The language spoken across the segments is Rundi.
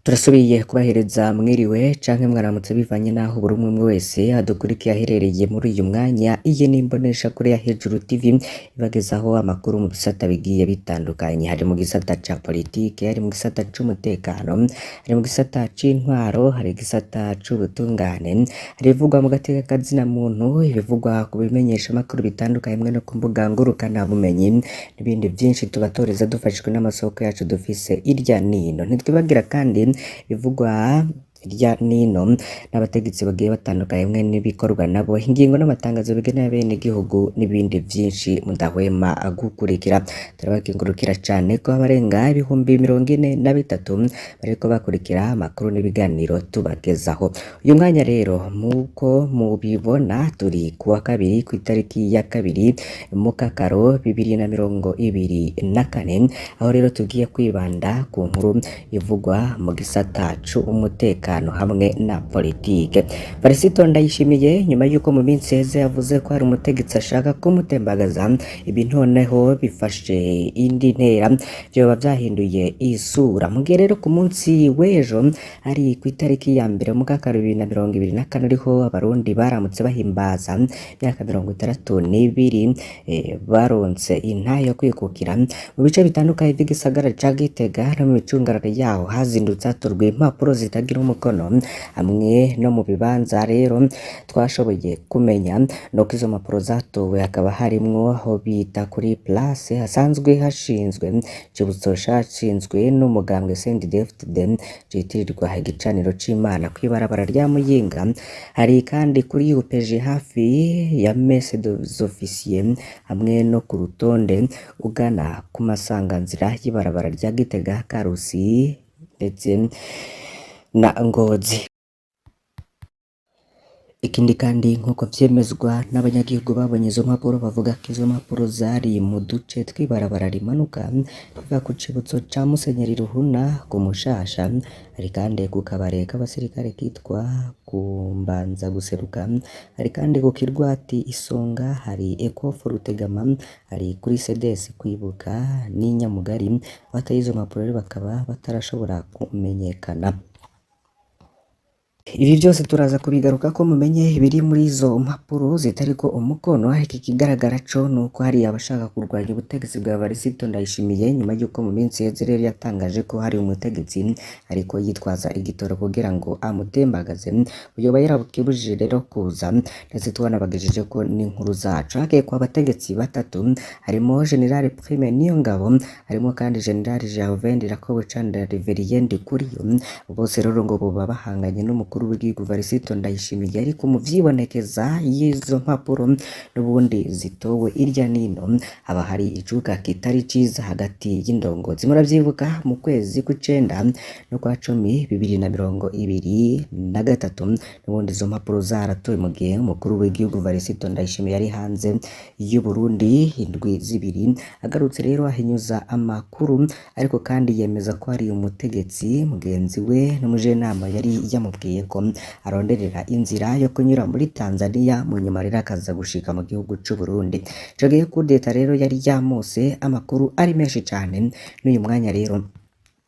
Turasubiye kubahereza mwiriwe canke mwaramutse bivanye naho buri umwe wese adukurikiye aherereye muri uyu mwanya. Iyi ni imboneshakure ya Hejuru TV ibagezaho amakuru mu bisata bigiye bitandukanye, hari mu gisata ca politike, hari mu gisata c'umutekano, hari mu gisata c'intwaro, hari igisata c'ubutungane, hari ibivugwa mu gateka kazina muntu, ibivugwa ku bimenyesha amakuru bitandukanye mwe no ku mbuga ngurukana bumenyi n'ibindi vyinshi tubatoreza dufashijwe n'amasoko yacu dufise irya nino. Ntitwibagira kandi bivugwa irya nino n'abategetsi bagiye batandukanye mwe n'ibikorwa nabo, ingingo n'amatangazo bigenewe bene igihugu n'ibindi vyinshi mudahwema gukurikira. Turabakingurukira cane ko abarenga ibihumbi 43 bariko bakurikira amakuru n'ibiganiro tubagezaho. Uyu mwanya rero muko mubibona turi kuwa kabiri ku itariki ya kabiri mu Kakaro 2024, aho rero tugiye kwibanda ku nkuru ivugwa mu gisata c'umutekano hamwe na politike. Varisito Ndayishimiye nyuma yuko mu minsi heze yavuze ko hari umutegetsi ashaka kumutembagaza, ibi noneho bifashe indi ntera, vyoba vyahinduye isura. Mugihe rero ku munsi w'ejo ari ku itariki ya mbere mu Kakaro 2024 ariho abarundi baramutse bahimbaza imyaka 62 baronse intahe yo kwikukira mu bice bitandukanye vy'igisagara ca Gitega no mu micungararo yaho hazindutse hatorwa impapuro zitagira umukono. Hamwe no mu bibanza rero twashoboye kumenya no ko izo mpapuro zatowe hakaba harimwo aho bita kuri place hasanzwe hashinzwe cibutso cashinzwe n'umugambwe CNDD-FDD citirirwa igicaniro c'Imana kw'ibarabara rya Muyinga. Hari kandi kuri UPG hafi ya messe des officiers hamwe no ku rutonde ugana ku masanganzira y'ibarabara rya Gitega Karusi ndetse na Ngozi. Ikindi kandi nkuko vyemezwa n'abanyagihugu babonye izo mpapuro, bavuga ko izo mpapuro zari mu duce tw'ibarabara rimanuka biva ku cibutso ca Musenyeri Ruhuna ku Mushasha. Hari kandi ku kabare k'abasirikare kitwa ku Mbanza Guseruka, hari kandi ku Kirwati Isonga, hari Ekofu Rutegama, hari kuri CDS Kwibuka n'Inyamugari. Abataye izo mpapuro rero bakaba batarashobora kumenyekana. Ibi byose turaza kubigaruka ko mumenye biri muri izo mpapuro zitariko umukono. Iki kigaragara co nuko hari abashaka kurwanya ubutegetsi bwa Varisito Ndayishimiye nyuma yuko mu minsi heze rero yatangaje ko hari umutegetsi ariko yitwaza igitoro kugira ngo amutembagaze. Uyoba yarabukibujije rero kuza, ndetse twanabagejeje ko n'inkuru zacu. Hakekwa abategetsi batatu harimo General Prime Niyongabo, harimo kandi General Gervain Rakobo Chandra Reverien Ndikuriyo. Bose rero ngo boba bahanganye n'umukuru w'igihugu Varisito Ndayishimiye, ariko mu vyibonekeza y'izo mpapuro n'ubundi zitowe irya nino haba hari icuka kitari ciza hagati y'indongozi. Muravyibuka mu kwezi kw'icenda no kwa 10 2023 n'ubundi izo mpapuro zaratowe mu gihe umukuru w'igihugu Varisito Ndayishimiye yari hanze y'u Burundi indwi zibiri. Agarutse rero ahinyuza amakuru, ariko kandi yemeza ko hari umutegetsi mugenzi we n'umujenama yari yamubwiye ko aronderera inzira yo kunyura muri Tanzania, mu nyuma rero akaza gushika mu gihugu c'u Burundi. Ico gihe kudeta rero yari yamose, amakuru ari menshi cane. N'uyu mwanya rero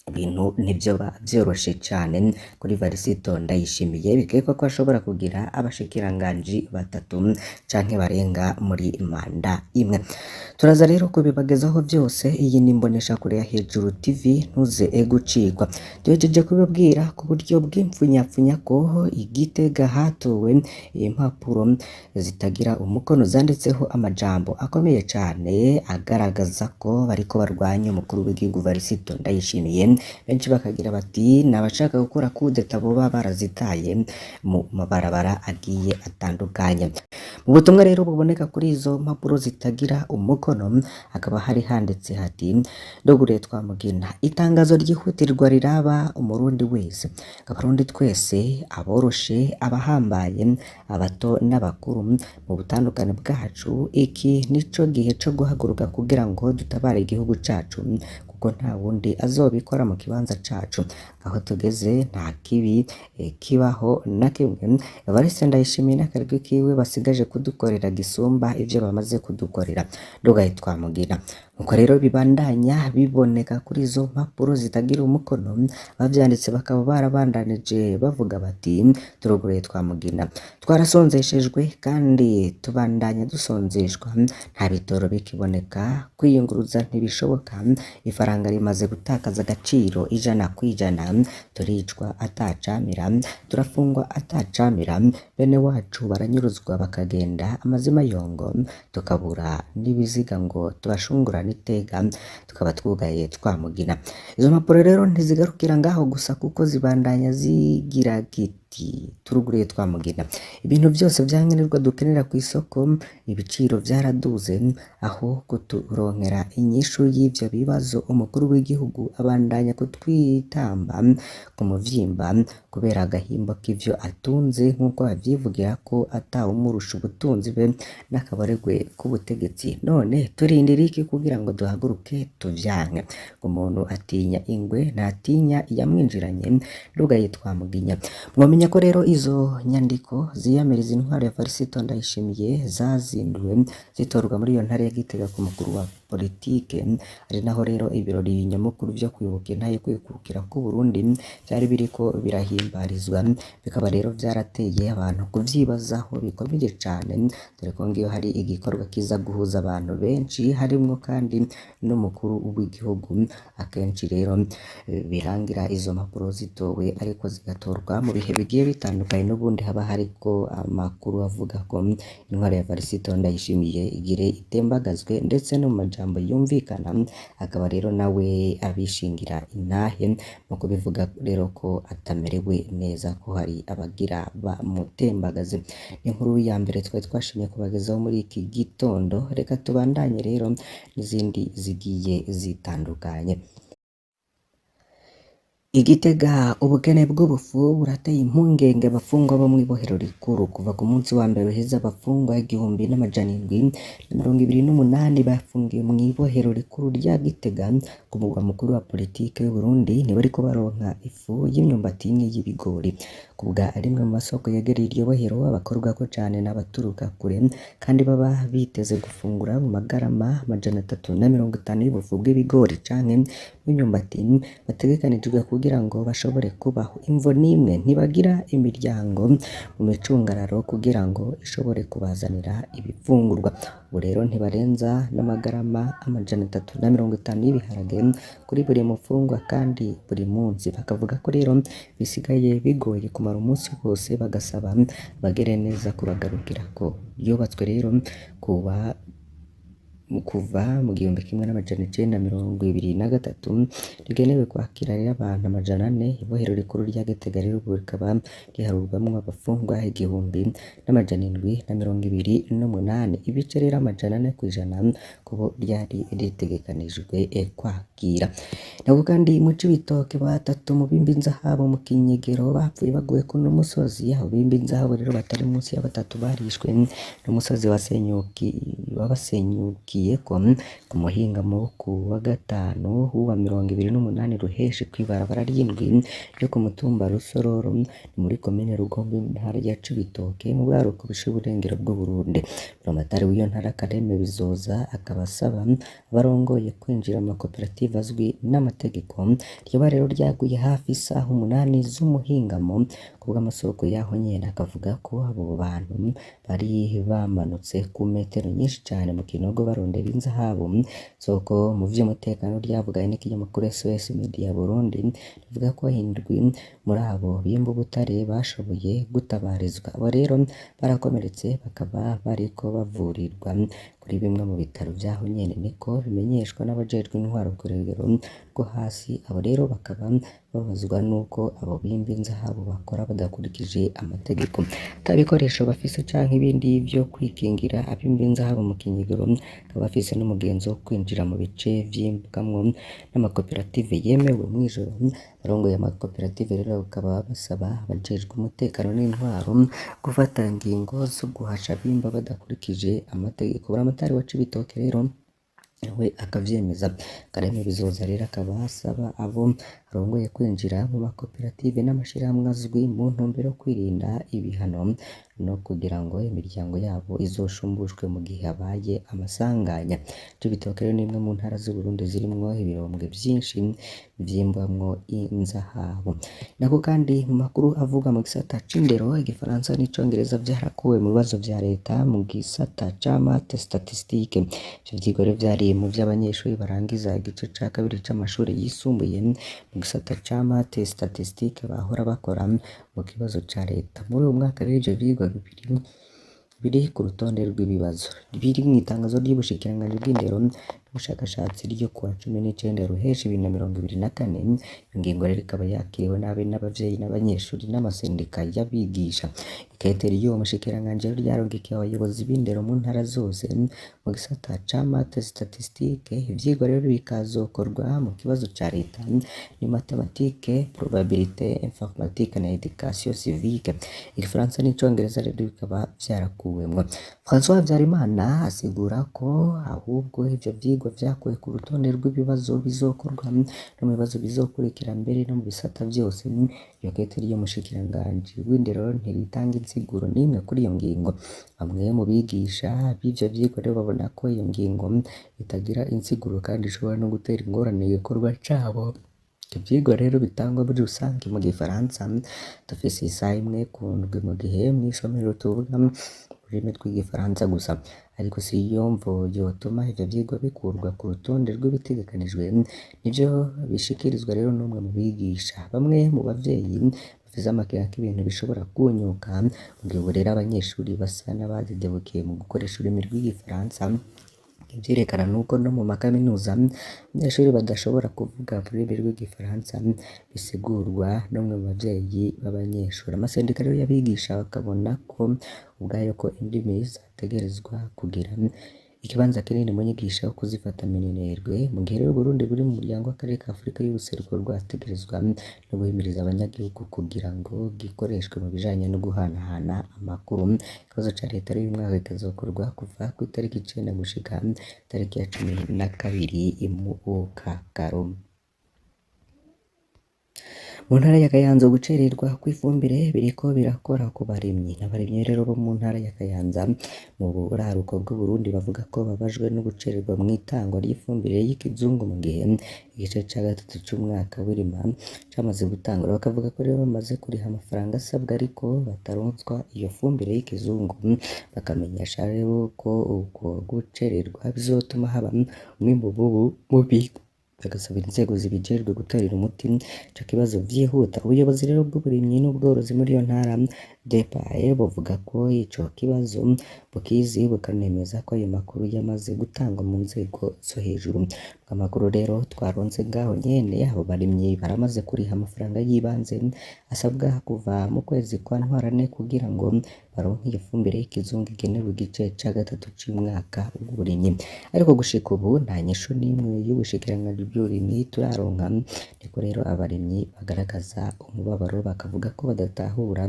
ibintu nivyo vyoroshe cane kuri Varisito Ndayishimiye, bikekwa ko ashobora kugira abashikiranganji batatu canke barenga muri manda imwe. Turaza rero kubibagezaho vyose. Iyi ni imboneshakure ya Hejuru TV, ntuze gucikwa. Tuhejeje kubibwira ku buryo bw'imfunyapfunya ko Igitega hatowe impapuro zitagira umukono zanditseho amajambo akomeye cane agaragaza ko bariko barwanya umukuru w'igihugu Varisito Ndayishimiye. Benshi bakagira bati nabashaka gukora kudeta boba barazitaye mu mabarabara agiye atandukanye. Mu butumwa rero buboneka kuri izo mpapuro zitagira umukono hakaba hari handitse hati: Dogure Twamugina, itangazo ryihutirwa riraba umurundi wese, abarundi twese, aboroshe, abahambaye, abato n'abakuru, mu butandukane bwacu. Iki nico gihe co guhaguruka kugira ngo dutabare igihugu cacu, kuko nta wundi azobikora mu kibanza cacu. Aho tugeze nta kibi kibaho na kimwe. Varisito Ndayishimiye n'akarwi kiwe basigaje kudukorera gisumba ivyo bamaze kudukorera. Ndugaye Twamugira Uko rero bibandanya biboneka kuri izo mpapuro zitagira umukono, bavyanditse bakaba barabandanije bavuga bati turuguruye Twamugina, twarasonzeshejwe kandi tubandanya dusonzeshwa, nta bitoro bikiboneka, kwiyunguruza ntibishoboka, ifaranga rimaze gutakaza agaciro ijana kwijana, turicwa atacamira, turafungwa atacamira, bene wacu baranyuruzwa bakagenda amazima yongo, tukabura n'ibiziga ngo tubashungurane iteka, tukaba twugaye Twamugina. Izo mpapuro rero ntizigarukira ngaho gusa kuko zibandanya zigira giti turuguruye Twamugina, ibintu byose vyankenerwa dukenera ku isoko ibiciro vyaraduze, aho kuturonkera inyishu y'ivyo bibazo umukuru w'igihugu abandanya kutwitamba ku muvyimba kubera agahimbo k'ivyo atunze nk'uko avyivugira ko atawumurusha ubutunzi be n'akabaregwe k'ubutegetsi. None turindira iki kugira ngo duhaguruke tuvyanke? Umuntu atinya ingwe ntatinya iyamwinjiranye, ndugaye Twamuginya. Mwomenya ko rero izo nyandiko ziyamiriza intwaro ya Varisito Ndayishimiye zazinduwe zitorwa muri iyo ntara ya Gitega ku mukuru wa politike, ari naho rero ibirori nyamukuru vyo kwibuka intahe kwikukira ku Burundi vyari biriko birahimbarizwa, bikaba rero vyarateye abantu kuvyibazaho bikomeye cane, dore ko ngiyo hari igikorwa kiza guhuza abantu benshi harimwo kandi n'umukuru w'igihugu. Akenshi rero birangira izo mpapuro zitowe ariko zigatorwa mu bihe bigiye bitandukanye, n'ubundi haba hariko amakuru avuga ko intwaro ya Varisito Ndayishimiye igire itembagazwe, ndetse no mu majambo yumvikana akaba rero nawe abishingira intahe mu kubivuga rero ko atamerewe neza, ko hari abagira bamutembagaze. Inkuru ya mbere twari twashimye kubagezaho muri iki gitondo, reka tubandanye rero n'izindi zigiye zitandukanye. Igitega, ubukene bw'ubufu burateye impungenge abafungwa bo mw'ibohero rikuru. Kuva ku munsi wa mbere uheze abafungwa 1728 bafungiwe mw'ibohero rikuru rya Gitega ku mugwa mukuru wa politike y'u Burundi, ntibariko baronka ifu y'imyumbati y'ibigori. Kubwa rimwe mu masoko yegereye iryo bohero, abakorwako cane n'abaturuka kure kandi baba biteze gufungura mu magarama 350 y'ubufu bw'ibigori canke bw'imyumbati bategekanijwe kugira ngo bashobore kubaho. Imvo n'imwe, ntibagira imiryango mu micungararo kugira ngo ishobore kubazanira ibifungurwa. Ubu rero ntibarenza n'amagarama 350 y'ibiharage kuri buri mufungwa kandi buri munsi. Bakavuga ko rero bisigaye bigoye kumara umunsi wose, bagasaba bagere neza kubagarukirako. Yubatswe rero kuva mu 1923 rigenewe kwakira rero abantu 400. Ibohero rikuru rya Gitega rero rikaba riharurwamwo abafungwa 1728, ibice rero 400% kubo ryari ritegekanijwe kwakira. Nabo kandi mu Cibitoke batatu mu b'Imbinzahabu mu Kinyegero bapfuye baguye kuno musozi. Abo b'Imbinzahabu rero batari munsi ya batatu barishwe n'umusozi wabasenyukiye ku muhingamo ku wa gatanu wa 28 Ruheshi kw'ibarabara ry'indwi ryo ku mutumba Rusororo muri komine Rugombo intara ya Cibitoke mu bwaruko bw'uburengero bw'u Burundi. Promotari w'iyo ntara Kareme Bizoza akaba asaba abarongoye kwinjira mu makoperative azwi n'amategeko. Ryoba rero ryaguye hafi isaha 8 z'umuhingamo kubw'amasoko yaho nyene. Akavuga ko abo bantu bari bamanutse ku metero nyinshi cyane mu kinogo barondera inzahabu. Soko mu vy'umutekano ryavugaye n'ikinyamakuru SOS Media Burundi rivuga ko 7 muri abo bimba ubutare bashoboye gutabarizwa. Abo rero barakomeretse bakaba bariko bavurirwa kuri bimwe mu bitaro vyaho nyene, niko bimenyeshwa n'abajejwe intwaro ku rugero rwo hasi. Abo rero bakaba babazwa nuko abo bimba inzahabu bakora badakurikije amategeko, atabikoresho bafise canke ibindi vyo kwikingira. Abimba inzahabu mu Kinyegero bakaba bafise n'umugenzo wo kwinjira mu bice vyimbwamwo n'amakoperative yemewe mw'ijoro. Abarongoye amakoperative rero bakaba basaba abajejwe umutekano n'intwaro gufata ingingo zo guhasha abimba badakurikije amategeko. Buramatari wa Cibitoke rero we akavyemeza. Kareme Bizoza rero akaba asaba abo arongoye kwinjira mu makoperative n'amashirahamwe azwi mu ntumbero yo kwirinda ibihano no kugira ngo imiryango yabo izoshumbushwe mu gihe habaye amasanganya. Cibitoke rero ni imwe mu ntara z'u Burundi zirimwo ibirombwe vyinshi vyimbwamwo inzahabu. Nako kandi mu makuru avuga mu gisata c'indero, igifaransa n'icongereza vyarakuwe mu bibazo vya leta mu gisata ca maths statistique. Ivyo vyigwa rero vyari mu vy'abanyeshuri barangiza igice ca kabiri c'amashuri yisumbuye mu gisata ca maths statistique bahora bakora mu kibazo ca leta. Muri uyu mwaka rero ivyo vyigwa biri ku rutonde rw'ibibazo biri mw'itangazo ry'ubushikiranganji bw'indero n'ubushakashatsi ryo kuwa 19 ruheshi 2024. Ingingo rero ikaba yakiriwe n'abavyeyi n'abanyeshuri n'amasendika y'abigisha. Ikete ry'uwo mushikiranganji rero ryarongekewe abayobozi b'indero mu ntara zose mu gisata ca maths statistique. Ivyigwa rero bikazokorwa mu kibazo ca leta ni mathématique, probabilité, informatique na education civique. Igifaransa n'icongereza rero bikaba vyarakuwemwo. François Habyarimana asigura ko ahubwo ivyo vyigwa vyakuwe ku rutonde rw'ibibazo bizokorwa no mu bibazo bizokurikira mbere no mu bisata vyose. Iyo kete ry'umushikiranganji w'indero ntiritanga insiguro n'imwe kuri iyo ngingo. Bamwe mu bigisha b'ivyo vyigwa rero babona ko iyo ngingo itagira insiguro kandi ishobora no gutera ingorane igikorwa cabo. Ivyigwa rero bitangwa muri rusange mu gifaransa. Dufise isaha imwe ku ndwi mu gihe mw'isomero tuvuga ururimi rw'igifaransa gusa, ariko si iyo mvo yotuma ivyo vyigwa bikurwa ku rutonde rw'ibitegekanijwe. Nivyo bishikirizwa rero n'umwe mu bigisha. Bamwe mu bavyeyi bafise amakenga ko ibintu bishobora kunyuka mu gihe ubu rero abanyeshuri basa n'abadedebukiye mu gukoresha ururimi rw'igifaransa. Ivyerekana nuko no mu makaminuza abanyeshuri badashobora kuvuga ururimi rw'igifaransa bisigurwa n'umwe mu bavyeyi b'abanyeshuri. Amasendika rero y'abigisha bakabona ko ubwayo ko indimi zategerezwa kugira ikibanza kinini mu nyigisho yo kuzifata minenerwe. Mu gihe rero Burundi buri mu muryango w'akarere ka Afurika y'ubuseruko rwategerezwa no guhimiriza abanyagihugu kugira ngo gikoreshwe mu bijanye no guhanahana amakuru. Ikibazo ca leta rero uyu mwaka kikazokorwa kuva kw'itariki 9 gushika itariki ya 12 mu Kakaro. Mu ntara ya Kayanza gucererwa kw'ifumbire biriko birakora ku barimyi. Abarimyi rero bo mu ntara ya Kayanza mu buraruko bw'Uburundi bavuga ko babajwe no gucererwa mw'itangwa ry'ifumbire y'ikizungu mu gihe igice ca gatatu c'umwaka w'irima camaze gutangura. Bakavuga ko rero bamaze kuriha amafaranga asabwa ariko bataronswa iyo fumbire y'ikizungu. Bakamenyesha rero ko uko gucererwa bizotuma haba umwimbu mubi. Bagasabira inzego zibijejwe guterera umuti ico kibazo vyihuta. Ubuyobozi rero bw'uburimyi n'ubworozi muri iyo ntara DPAE buvuga ko ico kibazo bukizi bukanemeza ko ayo makuru yamaze gutangwa mu nzego zo hejuru. Amakuru rero twaronse ngaho nyene abo barimyi baramaze kuriha amafaranga y'ibanze asabwa kuva mu kwezi kwa ntwarante kugira ngo baronke iyo fumbire y'ikizungu igenewe igice ca gatatu c'umwaka w'uburimyi. Ariko gushika ubu nta nyishu n'imwe y'ubushikiranganji bw'uburimyi turaronka. Niko rero abarimyi bagaragaza umubabaro bakavuga ko badatahura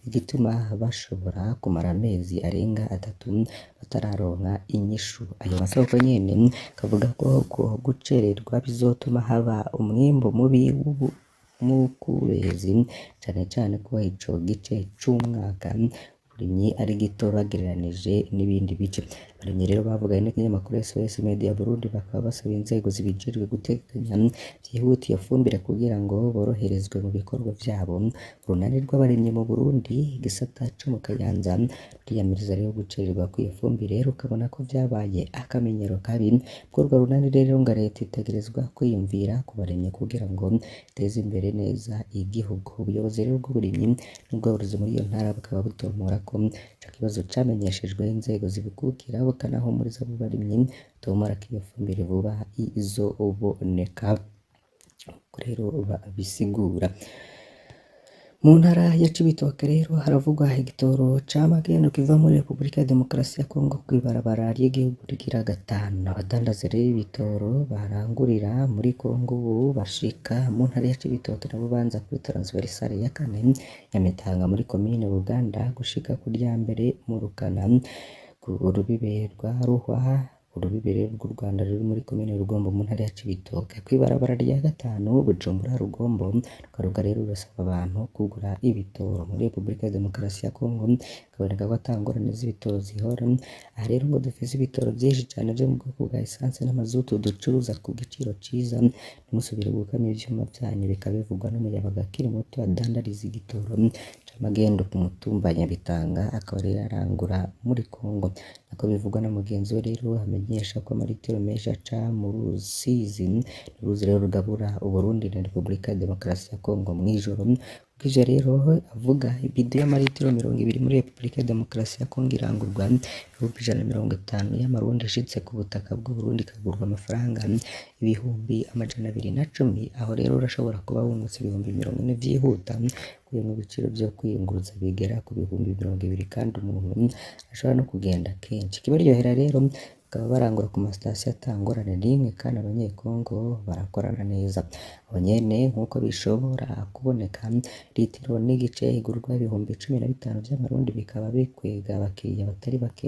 igituma bashobora kumara amezi arenga 3 batararonka inyishu. Ayo masoko nyene kavuga ko gucererwa bizotuma haba umwimbu mubi w'umukurezi cane cane ko ico gice c'umwaka uburimyi ari gito bagereranije n'ibindi bice. Abarimyi rero bavuganye n'ikinyamakuru SOS Media Burundi bakaba basaba inzego zibijejwe guteganya vyihuta iyo fumbire kugira ngo boroherezwe mu bikorwa vyabo. Urunani rw'abarimyi mu Burundi igisata co mu Kayanza rwiyamiriza rero gucererwa kw'iyo fumbire rukabona ko vyabaye akamenyero kabi. Urwo runani rero ngo leta itegerezwa kwiyumvira ku barimyi kugira ngo iteze imbere neza igihugu. Ubuyobozi rero bw'uburimyi n'ubworozi muri iyo ntara bukaba butomora ko ico kibazo camenyeshejwe inzego zibikukira bukanahumuriza abo barimyi tomora ko iyo fumbire vuba izoboneka. Rero bisigura mu ntara ya Cibitoke rero haravugwa igitoro ca magendo kiva muri Repubulika ya Demokarasi ya Kongo kw'ibarabara ry'igihugu rigira 5. Abadandaza rero ibitoro barangurira muri Kongo ubu bashika mu ntara ya Cibitoke nabo banza kuri transversale ya 4 ya Mitanga muri komine Buganda gushika kuri ya mbere mu Rukana ku rubibe rwa Ruhwa urubibe rero rw'u Rwanda ruri muri komine Rugombo mu ntara ya Cibitoke kw'ibarabara rya gatanu Bujumbura Rugombo rukaruga rero rurasaba abantu kugura ibitoro muri Repubulika ya Demokarasi ya Kongo kaboneka ko atangorane z'ibitoro zihora aha rero ngo dufise ibitoro vyinshi cane vyo mu bwoko bwa essence n'amazutu ducuruza ku giciro ciza ntimusubire gukamya ivyuma vyanyu bikabivugwa n'umuyabaga akiri muto adandariza igitoro c'amagendo ku mutumba Nyabitanga akaba rero arangura muri Kongo nako bivugwa na mugenzi we rero amenyesha ko amaritiro menshi aca mu Rusizi uruzi rero rugabura Uburundi na Repubulika ya Demokarasi ya Kongo mw'ijoro bwije rero avuga ibido y'amaritiro 200 muri Repubulika ya Demokarasi ya Kongo irangurwa 150 y'amarundi ashitse ku butaka bw'u Burundi kagurwa amafaranga ibihumbi 210 aho rero urashobora kuba wungutse ibihumbi 40 vyihuta kuyo mu biciro byo kwiyunguruza bigera ku bihumbi 200 kandi umuntu ashobora no kugenda kenshi kibaryohera rero bakaba barangura ku masitasiyo atangorane n'imwe kandi abanyekongo barakorana neza abo nyene nk'uko bishobora kuboneka litiro n'igice igurwa ibihumbi 15 vy'amarundi bikaba bikwega abakiriya batari bake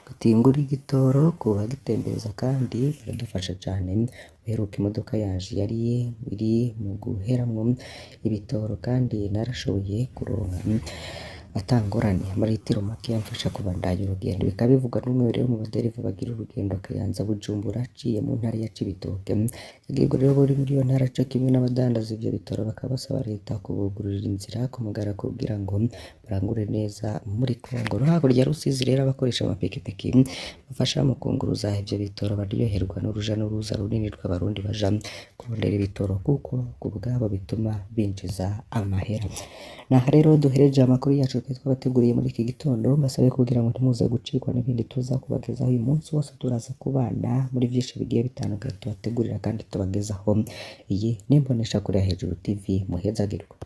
gutingura igitoro kuba gitembereza kandi baradufasha cane uheruka imodoka yaje yari iri mu guheramwo ibitoro kandi narashoboye kuronka atangorane amaritiro make yamfasha kubandanya urugendo bikaba bivugwa n'umwe rero mu badereva bagira urugendo Kayanza Bujumbura aciye mu ntara ya Cibitoke yagirwa rero buri muri iyo ntara co kimwe n'abadandaza ivyo bitoro bakaba basaba leta kubugururira inzira kumugara kugira ngo barangure neza muri Kongo hakurya Rusizi rero abakoresha amapikipiki bafasha mu kunguruza ivyo bitoro baryoherwa n'uruja n'uruza runini rw'abarundi baja kurondera ibitoro kuko ku bwabo bituma binjiza amahera naha rero duhereje amakuru yacu twabateguriye muri iki gitondo mbasabe kugira ngo ntimuze gucikwa n'ibindi tuza kubagezaho uyu munsi wose turaza kubana muri vyinshi bigiye bitandukanye tubategurira kandi tubagezaho iyi nimbonesha kuri Hejuru TV muhezagirwa